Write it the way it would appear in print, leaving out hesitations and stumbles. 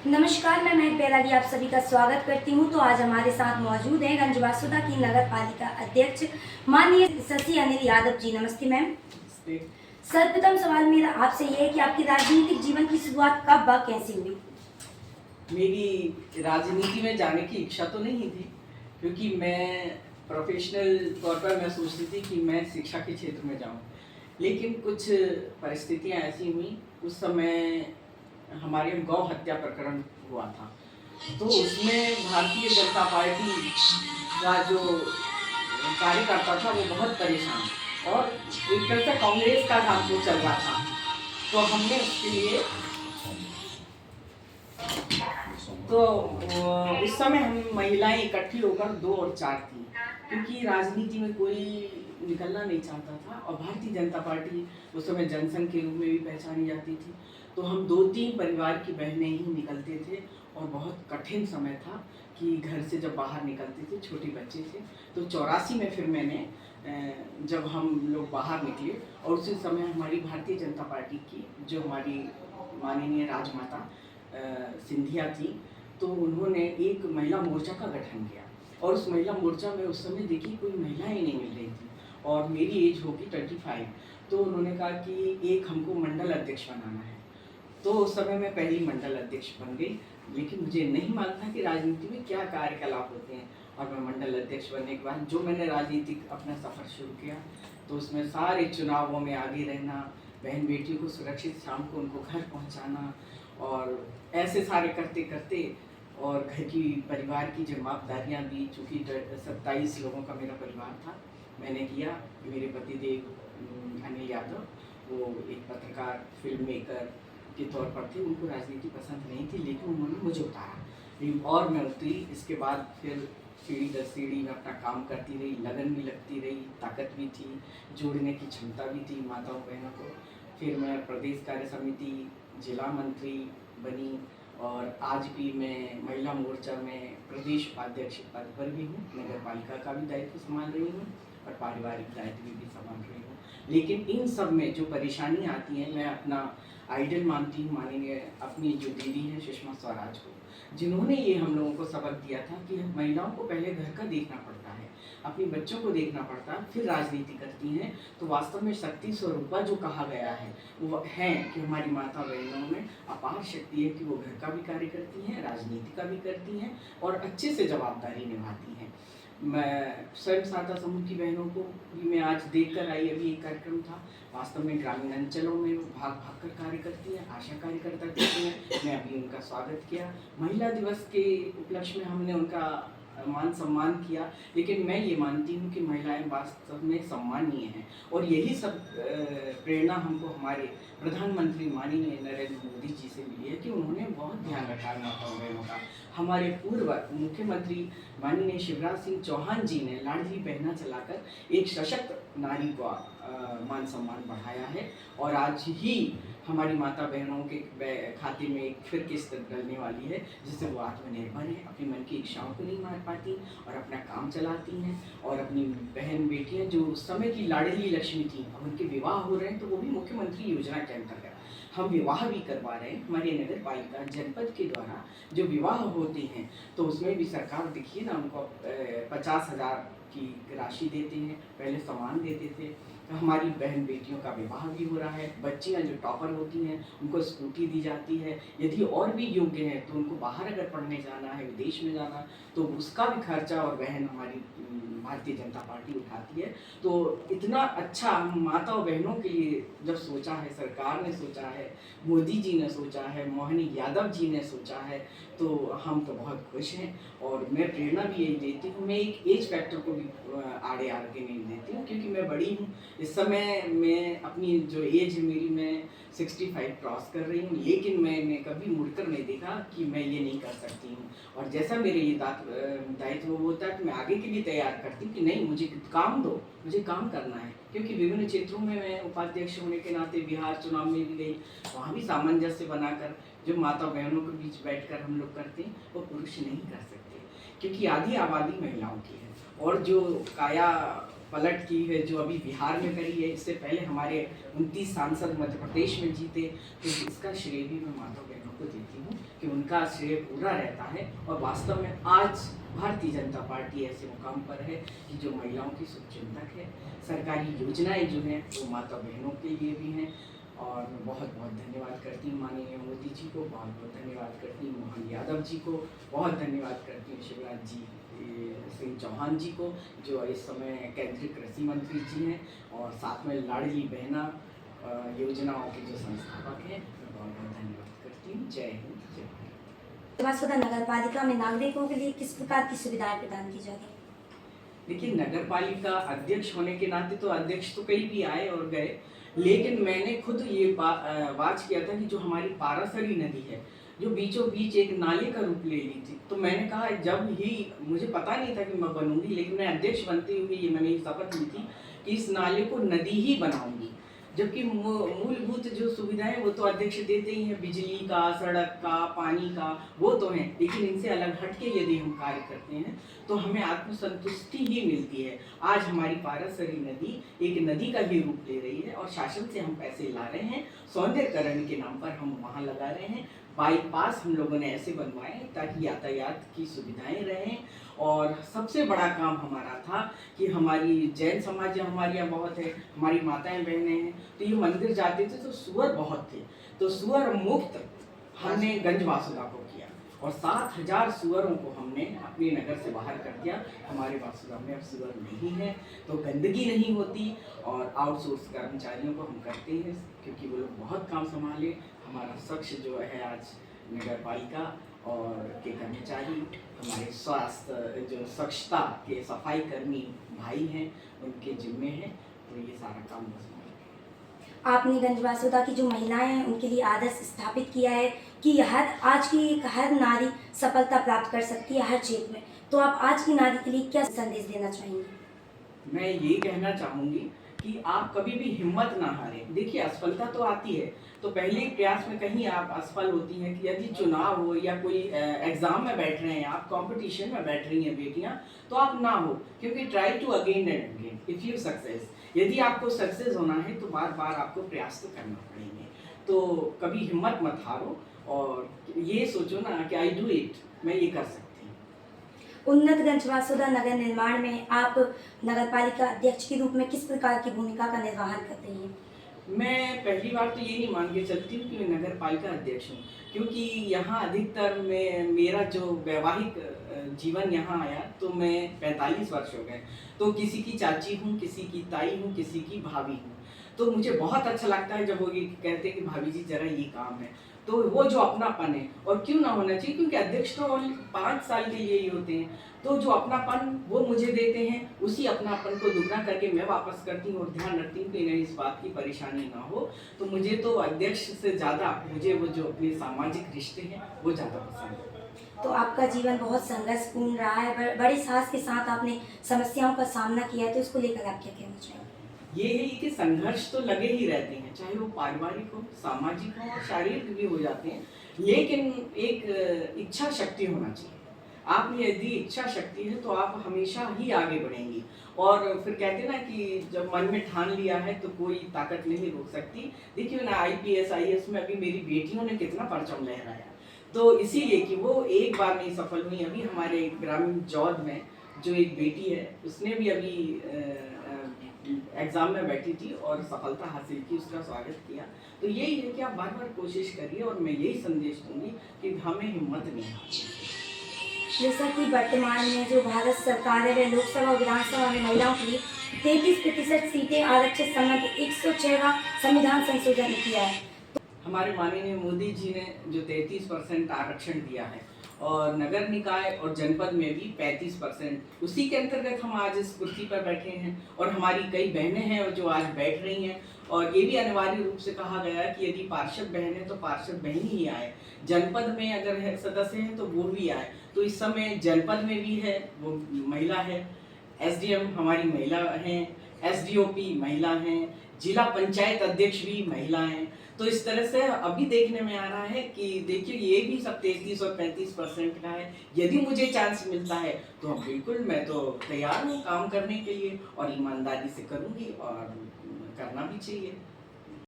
नमस्कार, मैं महक बैरागी आप सभी का स्वागत करती हूं। तो आज हमारे साथ मौजूद हैं गंजवासुधा की नगर पालिका अध्यक्ष माननीय शशि अनिल यादव जी। नमस्ते मैम। सर्वप्रथम सवाल मेरा आपसे ये है कि आपकी राजनीतिक जीवन की शुरुआत कब व कैसे हुई? मेरी राजनीति में जाने की इच्छा तो नहीं थी, क्योंकि मैं प्रोफेशनल तौर पर मैं सोचती थी कि मैं शिक्षा के क्षेत्र में जाऊं। लेकिन कुछ परिस्थितियां ऐसी हुई, उस समय हमारे गौ हत्या प्रकरण हुआ था, तो उसमें भारतीय जनता पार्टी का जो कार्यकर्ता था वो बहुत परेशान, और एक तरह से कांग्रेस का काम वो चल रहा था। तो हमने उसके लिए उस समय हम महिलाएं इकट्ठी होकर 2 और 4 थी, क्योंकि राजनीति में कोई निकलना नहीं चाहता था, और भारतीय जनता पार्टी उस समय जनसंघ के रूप में भी पहचानी जाती थी। तो हम 2-3 परिवार की बहनें ही निकलते थे, और बहुत कठिन समय था कि घर से जब बाहर निकलते थे, छोटे बच्चे थे। तो 84 में फिर मैंने जब हम लोग बाहर निकले, और उसी समय हमारी भारतीय जनता पार्टी की जो हमारी माननीय राजमाता सिंधिया थी, तो उन्होंने एक महिला मोर्चा का गठन किया, और उस महिला मोर्चा में उस समय देखिए कोई महिलाएं नहीं मिल रही थी, और मेरी एज होगी 25। तो उन्होंने कहा कि एक हमको मंडल अध्यक्ष बनाना है। तो उस समय मैं पहली मंडल अध्यक्ष बन गई, लेकिन मुझे नहीं मालूम था कि राजनीति में क्या कार्यकलाप होते हैं। और मैं मंडल अध्यक्ष बनने के बाद जो मैंने राजनीतिक अपना सफ़र शुरू किया, तो उसमें सारे चुनावों में आगे रहना, बहन बेटियों को सुरक्षित शाम को उनको घर पहुंचाना, और ऐसे सारे करते करते, और घर की परिवार की जिम्मेदारियां भी, चूँकि 27 लोगों का मेरा परिवार था, मैंने किया। मेरे पतिदेव अनिल यादव, वो एक पत्रकार, फिल्म मेकर के तौर पर थे, उनको राजनीति पसंद नहीं थी, लेकिन उन्होंने मुझे उतारा, और मैं उतरी। इसके बाद फिर सीढ़ी दर सीढ़ी में अपना काम करती रही, लगन भी लगती रही, ताकत भी थी, जोड़ने की क्षमता भी थी माताओं बहनों को। फिर मैं प्रदेश कार्य समिति जिला मंत्री बनी, और आज भी मैं महिला मोर्चा में प्रदेश उपाध्यक्ष पद पर भी हूँ। नगर पालिका का भी दायित्व संभाल रही हूँ, और पारिवारिक दायित्व भी संभाल रही हूँ। लेकिन इन सब में जो परेशानियाँ आती हैं, मैं अपना आइडल मानती हूँ माननीय अपनी जो दीदी हैं सुषमा स्वराज को, जिन्होंने ये हम लोगों को सबक दिया था कि महिलाओं को पहले घर का देखना पड़ता है, अपने बच्चों को देखना पड़ता है, फिर राजनीति करती हैं। तो वास्तव में शक्ति स्वरूपा जो कहा गया है वो है कि हमारी माता बहनों में अपार शक्ति है, कि वो घर का भी कार्य करती हैं, राजनीति का भी करती हैं, और अच्छे से जवाबदारी निभाती हैं। मैं स्वयं सहायता समूह की बहनों को भी मैं आज देख कर आई, अभी एक कार्यक्रम था, वास्तव में ग्रामीण अंचलों में भाग भाग कर कार्य करती हैं, आशा कार्यकर्ता करती हैं। मैं अभी उनका स्वागत किया। महिला दिवस के उपलक्ष्य में हमने उनका मान सम्मान किया, लेकिन मैं ये मानती हूँ कि महिलाएं वास्तव में सम्मानीय हैं, और यही सब प्रेरणा हमको हमारे प्रधानमंत्री माननीय नरेंद्र मोदी जी से मिली है, कि उन्होंने बहुत ध्यान रखा है माताओं बहनों का। हमारे पूर्व मुख्यमंत्री माननीय शिवराज सिंह चौहान जी ने लाडली बहना चलाकर एक सशक्त नारी को मान सम्मान बढ़ाया है, और आज ही हमारी माता बहनों के खाते में एक फिर किस्त डलने वाली है, जिससे वो आत्मनिर्भर है, अपनी मन की इच्छाओं को नहीं मार पाती, और अपना काम चलाती हैं। और अपनी बहन बेटियां जो उस समय की लाडली लक्ष्मी थी, अब उनके विवाह हो रहे हैं, तो वो भी मुख्यमंत्री योजना के अंतर्गत हम विवाह भी करवा रहे हैं। हमारी नगर पालिका जनपद के द्वारा जो विवाह होते हैं, तो उसमें भी सरकार देखिए ना, उनको 50,000 की राशि देते हैं, पहले सामान देते थे। तो हमारी बहन बेटियों का विवाह भी हो रहा है। बच्चियां जो टॉपर होती हैं उनको स्कूटी दी जाती है। यदि और भी योग्य हैं तो उनको बाहर अगर पढ़ने जाना है, विदेश में जाना, तो उसका भी खर्चा और बहन हमारी भारतीय जनता पार्टी उठाती है। तो इतना अच्छा हम माता और बहनों के लिए जब सोचा है, सरकार ने सोचा है, मोदी जी ने सोचा है, मोहनी यादव जी ने सोचा है, तो हम तो बहुत खुश हैं। और मैं प्रेरणा भी यही देती हूँ, मैं एक एज फैक्टर को भी आड़े आके नहीं देती हूँ, क्योंकि मैं बड़ी हूँ। इस समय मैं अपनी जो एज है मेरी, मैं 65 क्रॉस कर रही हूँ, लेकिन मैंने कभी मुड़कर नहीं देखा कि मैं ये नहीं कर सकती हूँ। और जैसा मेरे ये दायित्व होता है, तो मैं आगे के लिए तैयार करती हूँ कि नहीं, मुझे काम दो, मुझे काम करना है। क्योंकि विभिन्न क्षेत्रों में मैं उपाध्यक्ष होने के नाते बिहार चुनाव में भी गई, वहाँ भी सामंजस्य बनाकर जो माता बहनों के बीच बैठकर हम लोग करते हैं, वो पुरुष नहीं कर सकते, क्योंकि आधी आबादी महिलाओं की है। और जो काया पलट की है जो अभी बिहार में करी है, इससे पहले हमारे 29 सांसद मध्य प्रदेश में जीते, तो इसका श्रेय भी मैं माता बहनों को देती हूँ। कि उनका श्रेय पूरा रहता है। और वास्तव में आज भारतीय जनता पार्टी ऐसे मुकाम पर है कि जो महिलाओं की शुभचिंतक है। सरकारी योजनाएं जो हैं वो माता बहनों के लिए भी हैं। और बहुत बहुत धन्यवाद करती हूँ माननीय मोदी जी को, बहुत बहुत धन्यवाद करती हूँ मोहन यादव जी को, बहुत धन्यवाद करती हूँ शिवराज जी सिंह चौहान जी को, जो इस समय केंद्रीय कृषि मंत्री जी हैं, और साथ में लाडली बहना योजनाओं के जो संस्थापक हैं। बहुत बहुत धन्यवाद करती हूँ। जय हिंद, जय भारत। गंजबासौदा नगर पालिका में नागरिकों के लिए किस प्रकार की सुविधाएं प्रदान की जाती हैं? देखिए, नगर पालिका अध्यक्ष होने के नाते तो अध्यक्ष तो कई भी आए और गए, लेकिन मैंने खुद ये वाच किया था कि जो हमारी पारासरी नदी है, जो बीचों बीच एक नाले का रूप ले ली थी, तो मैंने कहा, जब ही मुझे पता नहीं था कि मैं बनूंगी, लेकिन मैं अध्यक्ष बनते हुए ये मैंने शपथ ली थी कि इस नाले को नदी ही बनाऊंगी। जबकि मूलभूत जो सुविधाएं वो तो अध्यक्ष देते ही हैं, बिजली का, सड़क का, पानी का, वो तो हैं, लेकिन इनसे अलग हटके यदि हम कार्य करते हैं तो हमें आत्मसंतुष्टि ही मिलती है। आज हमारी पारासरी नदी एक नदी का ही रूप ले रही है, और शासन से हम पैसे ला रहे हैं, सौंदर्यकरण के नाम पर हम वहाँ लगा रहे हैं। बाईपास हम लोगों ने ऐसे बनवाए ताकि यातायात की सुविधाएं रहें। और सबसे बड़ा काम हमारा था कि हमारी जैन समाज हमारे यहाँ बहुत है, हमारी माताएं बहनें हैं, तो ये मंदिर जाते थे तो सुअर बहुत थे, तो सुअर मुक्त हमने गंजबासौदा को किया, और 7,000 सुअरों को हमने अपने नगर से बाहर कर दिया। हमारे बासुदा में अब सुअर नहीं है, तो गंदगी नहीं होती, और आउटसोर्स कर्मचारियों को हम करते हैं क्योंकि वो लोग बहुत काम संभाले। हमारा शख्स जो है आज नगर पालिका और के कर्मचारी, हमारे स्वास्थ्य जो स्वच्छता के सफाई कर्मी भाई हैं, उनके जिम्मे हैं, तो ये सारा काम बस आपने गंजबासौदा की जो महिलाएं हैं उनके लिए आदर्श स्थापित किया है कि आज की हर नारी सफलता प्राप्त कर सकती है हर क्षेत्र में, तो आप आज की नारी के लिए क्या संदेश देना चाहेंगे? मैं ये कहना चाहूँगी कि आप कभी भी हिम्मत ना हारें। देखिए, असफलता तो आती है, तो पहले प्रयास में कहीं आप असफल होती हैं कि यदि चुनाव हो या कोई एग्जाम में बैठ रहे हैं, आप कंपटीशन में बैठ रही हैं बेटियां, तो आप ना हो, क्योंकि try to again and again if you success. यदि आपको सक्सेस होना है तो बार बार आपको प्रयास तो करना पड़ेंगे। तो कभी हिम्मत मत हारो, और ये सोचो ना कि आई डू इट, मैं ये कर सकती हूँ। उन्नत गंजबासौदा नगर निर्माण में आप नगरपालिका अध्यक्ष के रूप में किस प्रकार की भूमिका का निर्वहन करते हैं? मैं पहली बार तो ये नहीं मान के चलती हूँ कि मैं नगर पालिका अध्यक्ष हूँ, क्योंकि यहाँ अधिकतर में मेरा जो वैवाहिक जीवन यहाँ आया तो मैं 45 वर्ष हो गए, तो किसी की चाची हूँ, किसी की ताई हूँ, किसी की भाभी हूँ। तो मुझे बहुत अच्छा लगता है जब वो ये कहते हैं कि भाभी जी जरा ये काम है, तो वो जो अपनापन है, और क्यों ना होना चाहिए, क्योंकि अध्यक्ष तो 5 साल के लिए ही होते हैं, तो जो अपनापन वो मुझे देते हैं, उसी अपनापन को दुगना करके मैं वापस करती हूँ, और ध्यान रखती हूँ कि इन्हें इस बात की परेशानी ना हो। तो मुझे तो अध्यक्ष से ज़्यादा मुझे वो जो अपने सामाजिक रिश्ते हैं वो ज़्यादा पसंद है। तो आपका जीवन बहुत संघर्षपूर्ण रहा है, बड़े साहस के साथ आपने समस्याओं का सामना किया है, तो इसको लेकर आप क्या कहना चाहेंगे? ये है कि संघर्ष तो लगे ही रहते हैं, चाहे वो पारिवारिक हो, सामाजिक हो, और शारीरिक भी हो जाते हैं, लेकिन एक इच्छा शक्ति होना चाहिए। आप में यदि इच्छा शक्ति है तो आप हमेशा ही आगे बढ़ेंगी। और फिर कहते हैं ना कि जब मन में ठान लिया है तो कोई ताकत नहीं रोक सकती। देखिए ना, IPS IAS में अभी मेरी बेटियों ने कितना परचम लहराया, तो इसीलिए कि वो एक बार नहीं सफल हुई। अभी हमारे ग्रामीण जौद में जो एक बेटी है, उसने भी अभी एग्जाम में बैठी थी और सफलता हासिल की, उसका स्वागत किया। तो यही है कि आप बार बार कोशिश करिए, और मैं यही संदेश दूंगी कि हमें हिम्मत नहीं हारनी। जैसा कि वर्तमान में जो भारत सरकार है वह लोकसभा और विधानसभा में महिलाओं के लिए 33% सीटें आरक्षित संबंध 106वां संविधान संशोधन किया है। हमारे माननीय मोदी जी ने जो 33% आरक्षण दिया है, और नगर निकाय और जनपद में भी 35%, उसी के अंतर्गत हम आज इस कुर्सी पर बैठे हैं, और हमारी कई बहनें हैं जो आज बैठ रही हैं। और ये भी अनिवार्य रूप से कहा गया कि यदि पार्षद बहन है तो पार्षद बहन ही आए, जनपद में अगर है सदस्य हैं तो वो भी आए। तो इस समय जनपद में भी है वो महिला है, SDM हमारी महिला हैं, SDOP महिला हैं, जिला पंचायत अध्यक्ष भी महिला हैं। तो इस तरह से अभी देखने में आ रहा है कि देखिए ये भी सब 33 और 35% का है। यदि मुझे चांस मिलता है तो बिल्कुल मैं तो तैयार हूँ काम करने के लिए, और ईमानदारी से करूँगी, और करना भी चाहिए।